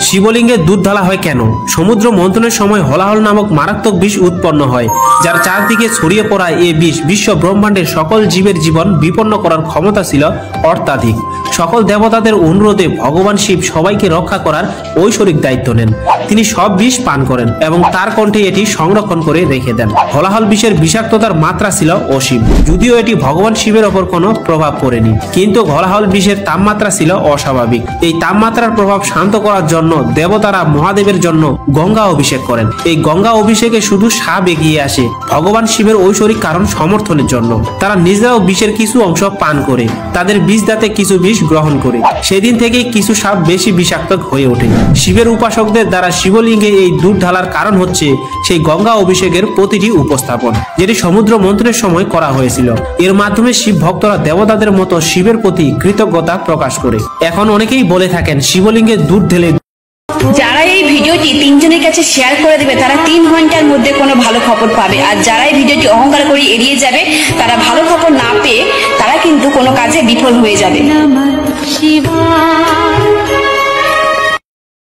শিবলিঙ্গে দুধ ঢালা হয় কেন? সমুদ্র মন্থনের সময় হলাহল নামক মারাত্মক বিষ উৎপন্ন হয়, যার চারদিকে ছড়িয়ে পড়া এই বিষ বিশ্ব ব্রহ্মাণ্ডের সকল জীবের জীবন বিপন্ন করার ক্ষমতা ছিল অত্যাধিক। সকল দেবতাদের অনুরোধে ভগবান শিব সবাইকে রক্ষা করার ঐশ্বরিক দায়িত্ব নেন। তিনি সব বিষ পান করেন এবং তার কণ্ঠে এটি সংরক্ষণ করে রেখে দেন। হলাহল বিষের বিষাক্ততার মাত্রা ছিল অসীম, যদিও এটি ভগবান শিবের ওপর কোনো প্রভাব পড়েনি, কিন্তু হলাহল বিষের তাপমাত্রা ছিল অস্বাভাবিক। এই তাপমাত্রার প্রভাব শান্ত করার জন্য দেবতারা মহাদেবের জন্য গঙ্গা অভিষেক করেন। এই গঙ্গা অভিষেকে শুধু সাপ এগিয়ে আসে ভগবান শিবের ঐশ্বরিক কারণ সমর্থনের জন্য। তারা নিজেরাও বিষের কিছু অংশ পান করে তাদের বীজ দাঁতে কিছু বিষ গ্রহণ করে। সেদিন থেকেই কিছু সাপ বেশি বিষাক্ত হয়ে ওঠে। শিবের উপাসকদের দ্বারা শিবলিঙ্গে এই দুধ ঢালার কারণ হচ্ছে সেই গঙ্গা অভিষেকের প্রতিটি উপস্থাপন, যেটি সমুদ্র মন্থনের সময় করা হয়েছিল। এর মাধ্যমে শিব ভক্তরা দেবতাদের মতো শিবের প্রতি কৃতজ্ঞতা প্রকাশ করে। এখন অনেকেই বলে থাকেন শিবলিঙ্গে দুধ ঢেলে। যারা এই ভিডিওটি তিনজনের কাছে শেয়ার করে দেবে তারা 3 ঘন্টার মধ্যে কোনো ভালো খবর পাবে, আর যারা এই ভিডিওটি অহংকার করে এড়িয়ে যাবে তারা ভালো খবর না পেয়ে তারা কিন্তু কোনো কাজে বিফল হয়ে যাবে।